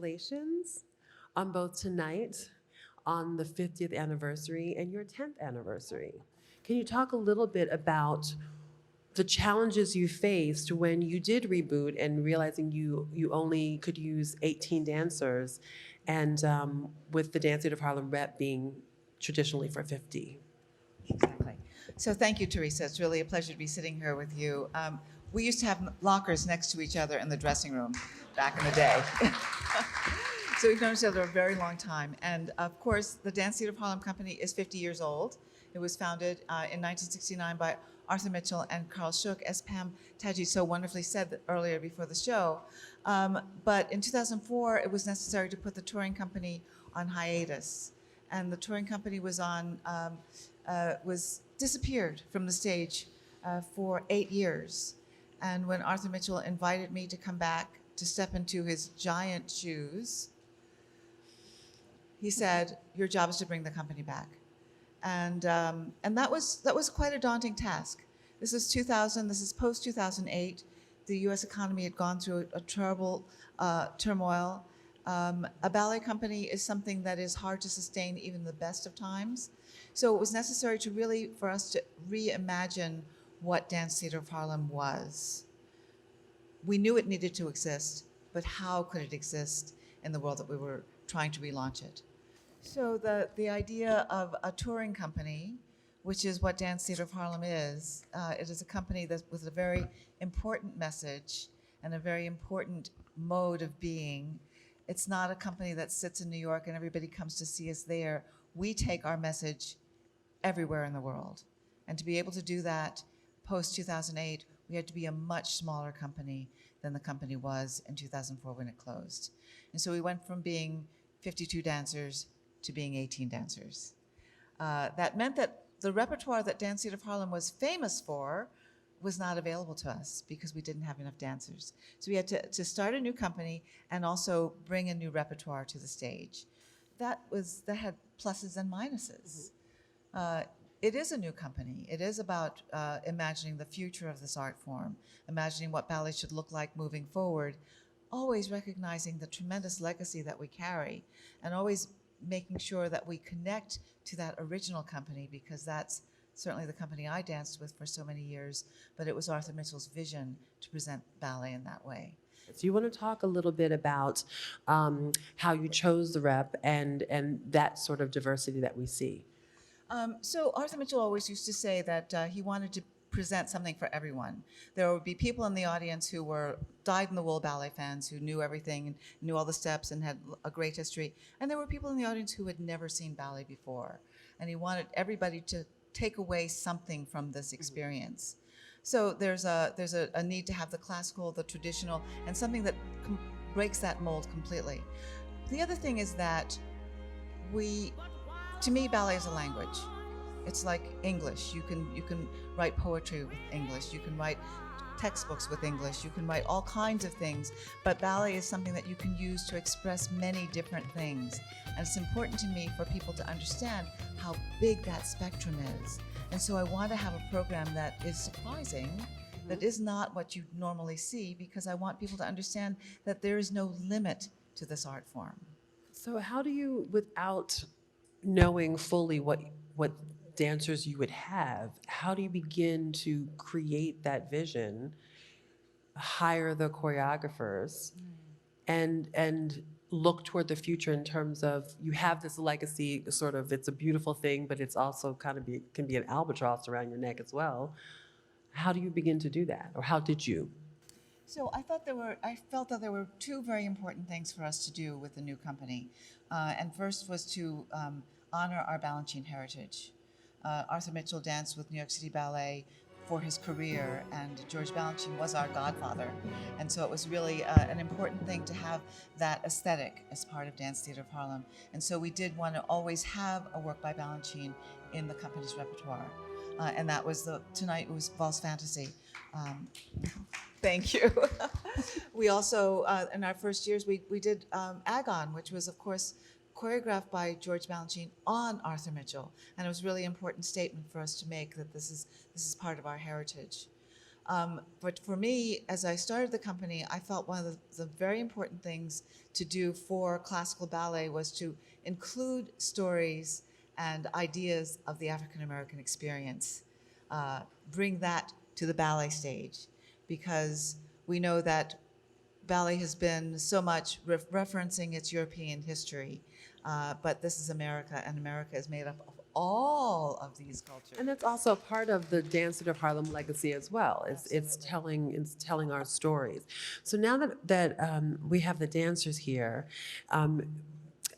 congratulations on both tonight, on the 50th anniversary, and your 10th anniversary. Can you talk a little bit about the challenges you faced when you did reboot and realizing you only could use 18 dancers, and with the Dance Theatre of Harlem rep being traditionally for 50? Exactly. So thank you, Theresa. It's really a pleasure to be sitting here with you. We used to have lockers next to each other in the dressing room back in the day. So we've known each other a very long time. And of course, the Dance Theatre of Harlem Company is 50 years old. It was founded in 1969 by Arthur Mitchell and Carl Shook, as Pam Tadji so wonderfully said earlier before the show. But in 2004, it was necessary to put the touring company on hiatus. And the touring company was disappeared from the stage for 8 years. And when Arthur Mitchell invited me to come back to step into his giant shoes, he said, "Your job is to bring the company back." And that was quite a daunting task. This is 2000. This is post 2008. The U.S. economy had gone through a terrible turmoil. A ballet company is something that is hard to sustain even the best of times. So it was necessary for us to reimagine what Dance Theatre of Harlem was. We knew it needed to exist, but how could it exist in the world that we were trying to relaunch it? So the idea of a touring company, which is what Dance Theatre of Harlem is, it is a company that with a very important message and a very important mode of being. It's not a company that sits in New York and everybody comes to see us there. We take our message everywhere in the world. And to be able to do that post-2008, we had to be a much smaller company than the company was in 2004 when it closed. And so we went from being 52 dancers to being 18 dancers. That meant that the repertoire that Dance Theatre of Harlem was famous for was not available to us because we didn't have enough dancers. So we had to start a new company and also bring a new repertoire to the stage. That had pluses and minuses. It is a new company. It is about imagining the future of this art form, imagining what ballet should look like moving forward, always recognizing the tremendous legacy that we carry, and always making sure that we connect to that original company, because that's certainly the company I danced with for so many years, but it was Arthur Mitchell's vision to present ballet in that way. So you want to talk a little bit about how you chose the rep and that sort of diversity that we see? So Arthur Mitchell always used to say that he wanted to present something for everyone. There would be people in the audience who were dyed-in-the-wool ballet fans, who knew everything and knew all the steps and had a great history. And there were people in the audience who had never seen ballet before. And he wanted everybody to take away something from this experience. So there's a need to have the classical, the traditional, and something that breaks that mold completely. The other thing is that to me, ballet is a language. It's like English. You can write poetry with English. You can write textbooks with English. You can write all kinds of things. But ballet is something that you can use to express many different things. And it's important to me for people to understand how big that spectrum is. And so I want to have a program that is surprising, that is not what you normally see, because I want people to understand that there is no limit to this art form. So how do you, without knowing fully what dancers you would have, how do you begin to create that vision, hire the choreographers, and look toward the future in terms of you have this legacy, sort of, it's a beautiful thing, but it's also can be an albatross around your neck as well. How do you begin to do that, or how did you? So I felt that there were two very important things for us to do with the new company. And first was to honor our Balanchine heritage. Arthur Mitchell danced with New York City Ballet for his career, and George Balanchine was our godfather. And so it was really an important thing to have that aesthetic as part of Dance Theatre of Harlem. And so we did want to always have a work by Balanchine in the company's repertoire. And that was tonight it was Valse Fantaisie. Thank you. We also, in our first years, we did Agon, which was, of course, choreographed by George Balanchine on Arthur Mitchell. And it was a really important statement for us to make that this is part of our heritage. But for me, as I started the company, I felt one of the very important things to do for classical ballet was to include stories and ideas of the African American experience, bring that to the ballet stage, because we know that ballet has been so much referencing its European history, but this is America, and America is made up of all of these cultures. And that's also part of the Dance Theatre of Harlem legacy as well. It's telling our stories. So now that we have the dancers here,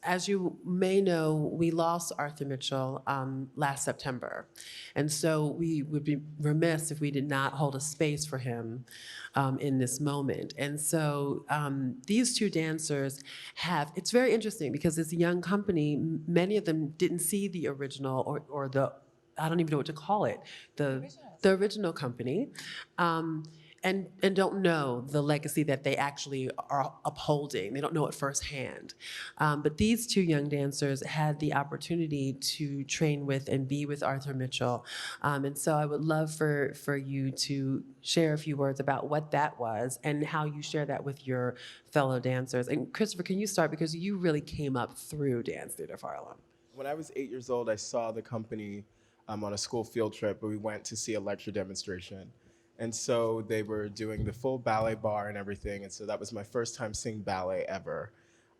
as you may know, we lost Arthur Mitchell last September. And so we would be remiss if we did not hold a space for him in this moment. And so these two dancers it's very interesting because it's a young company. Many of them didn't see the original or the, I don't even know what to call it, the original company. And don't know the legacy that they actually are upholding. They don't know it firsthand. But these two young dancers had the opportunity to train with and be with Arthur Mitchell. And so I would love for you to share a few words about what that was and how you share that with your fellow dancers. And Christopher, can you start? Because you really came up through Dance Theatre of Harlem. When I was 8 years old, I saw the company on a school field trip where we went to see a lecture demonstration. And so they were doing the full ballet bar and everything. And so that was my first time seeing ballet ever.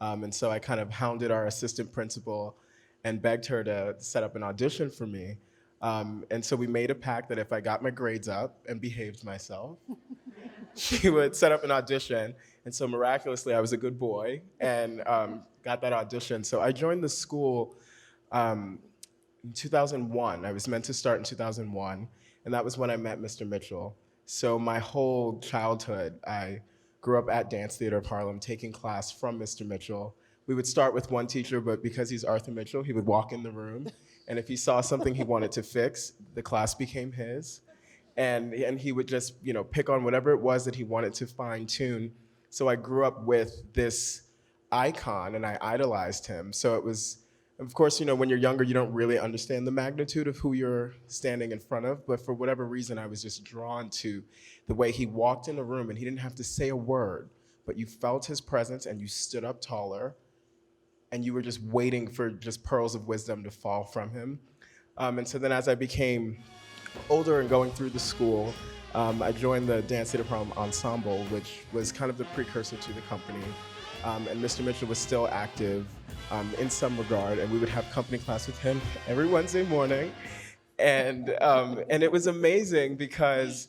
And so I kind of hounded our assistant principal and begged her to set up an audition for me. And so we made a pact that if I got my grades up and behaved myself, she would set up an audition. And so miraculously, I was a good boy and got that audition. So I joined the school in 2001. I was meant to start in 2001. And that was when I met Mr. Mitchell. So my whole childhood, I grew up at Dance Theatre of Harlem, taking class from Mr. Mitchell. We would start with one teacher, but because he's Arthur Mitchell, he would walk in the room. And if he saw something he wanted to fix, the class became his. And he would just, pick on whatever it was that he wanted to fine tune. So I grew up with this icon and I idolized him. So it was, of course, when you're younger, you don't really understand the magnitude of who you're standing in front of. But for whatever reason, I was just drawn to the way he walked in the room and he didn't have to say a word, but you felt his presence and you stood up taller and you were just waiting for just pearls of wisdom to fall from him. And so then as I became older and going through the school, I joined the Dance Theatre of Harlem Ensemble, which was kind of the precursor to the company. And Mr. Mitchell was still active in some regard, and we would have company class with him every Wednesday morning. And it was amazing because,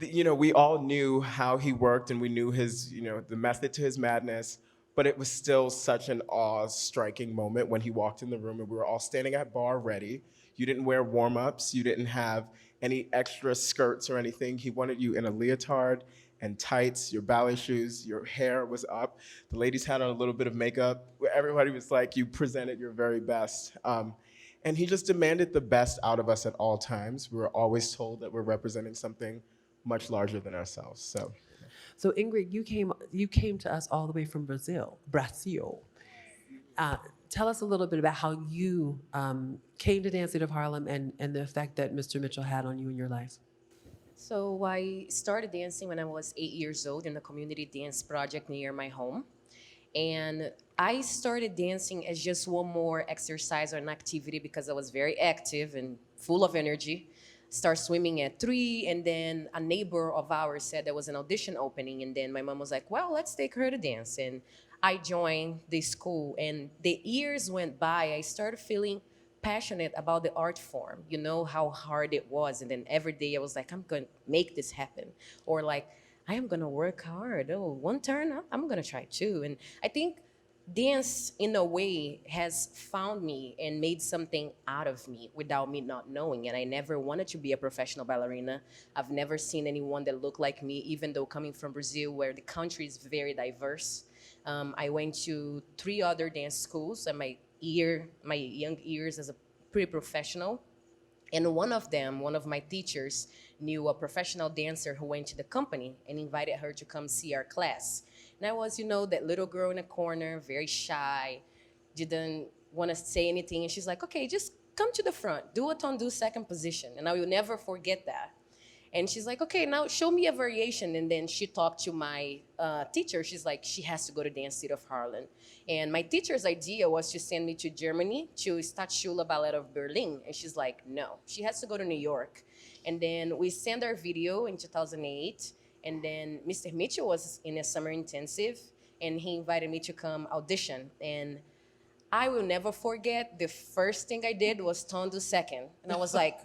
we all knew how he worked and we knew his, the method to his madness, but it was still such an awe-striking moment when he walked in the room and we were all standing at bar ready. You didn't wear warm-ups, you didn't have any extra skirts or anything. He wanted you in a leotard and tights, your ballet shoes, your hair was up. The ladies had on a little bit of makeup. Everybody was like, you presented your very best. And he just demanded the best out of us at all times. We were always told that we're representing something much larger than ourselves. So Ingrid, you came to us all the way from Brazil. Tell us a little bit about how you came to Dance Theatre of Harlem and the effect that Mr. Mitchell had on you in your life. So I started dancing when I was 8 years old in a community dance project near my home. And I started dancing as just one more exercise or an activity because I was very active and full of energy. Start swimming at 3, and then a neighbor of ours said there was an audition opening, and then my mom was like, well, let's take her to dance. And I joined the school, and the years went by. I started feeling passionate about the art form, how hard it was. And then every day I was like, I'm going to make this happen. Or like, I am going to work hard. Oh, one turn, I'm going to try too. And I think dance, in a way, has found me and made something out of me without me not knowing. And I never wanted to be a professional ballerina. I've never seen anyone that looked like me, even though coming from Brazil, where the country is very diverse. I went to 3 other dance schools in my young years as a pre-professional. And one of my teachers knew a professional dancer who went to the company and invited her to come see our class. And I was, that little girl in a corner, very shy, didn't want to say anything. And she's like, okay, just come to the front, do a tendu second position. And I will never forget that. And she's like, okay, now show me a variation. And then she talked to my teacher. She's like, she has to go to Dance Theatre of Harlem. And my teacher's idea was to send me to Germany to Stadtschule Ballet of Berlin. And she's like, no, she has to go to New York. And then we sent our video in 2008. And then Mr. Mitchell was in a summer intensive, and he invited me to come audition. And I will never forget, the first thing I did was ton du second. And I was like,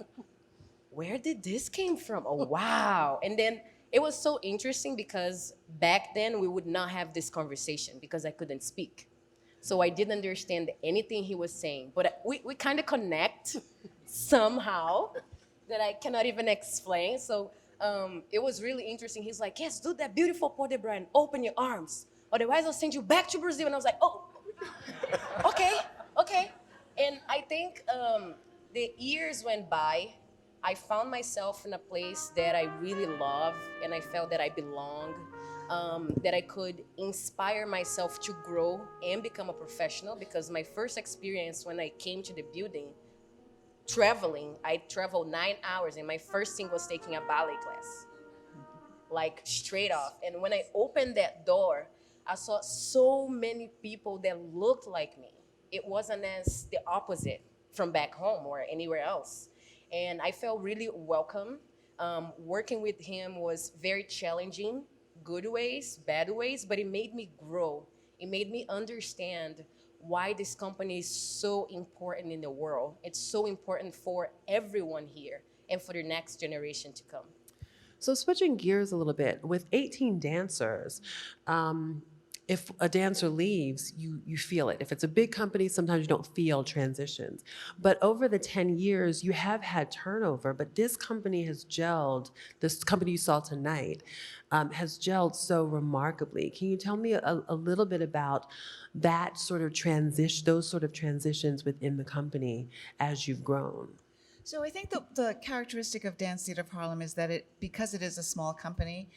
where did this came from? Oh, wow. And then it was so interesting because back then we would not have this conversation because I couldn't speak. So I didn't understand anything he was saying. But we kind of connect somehow that I cannot even explain. So it was really interesting. He's like, yes, do that beautiful pas de bras, open your arms. Otherwise, I'll send you back to Brazil. And I was like, oh, okay. And I think the years went by. I found myself in a place that I really love, and I felt that I belong, that I could inspire myself to grow and become a professional, because my first experience when I came to the building, traveling, I traveled 9 hours, and my first thing was taking a ballet class, like straight off. And when I opened that door, I saw so many people that looked like me. It wasn't as the opposite from back home or anywhere else. And I felt really welcome. Working with him was very challenging, good ways, bad ways, but it made me grow. It made me understand why this company is so important in the world. It's so important for everyone here and for the next generation to come. So switching gears a little bit, with 18 dancers, if a dancer leaves, you feel it. If it's a big company, sometimes you don't feel transitions. But over the 10 years, you have had turnover, but this company has gelled, this company you saw tonight, has gelled so remarkably. Can you tell me a little bit about that sort of transition, those sort of transitions within the company as you've grown? So I think the characteristic of Dance Theatre of Harlem is that because it is a small company,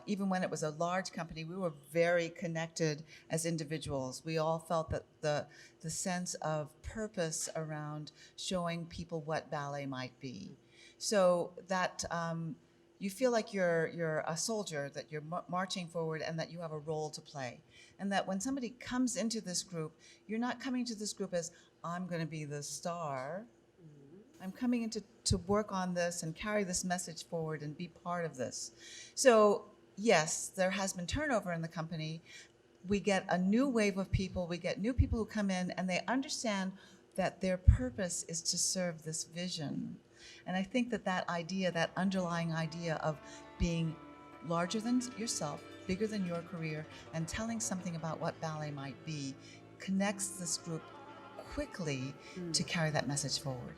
even when it was a large company, we were very connected as individuals. We all felt that the sense of purpose around showing people what ballet might be. So that you feel like you're a soldier, that you're marching forward, and that you have a role to play. And that when somebody comes into this group, you're not coming to this group as, I'm going to be the star. I'm coming in to work on this and carry this message forward and be part of this. So yes, there has been turnover in the company. We get a new wave of people. We get new people who come in, and they understand that their purpose is to serve this vision. And I think that idea, that underlying idea of being larger than yourself, bigger than your career, and telling something about what ballet might be, connects this group quickly to carry that message forward.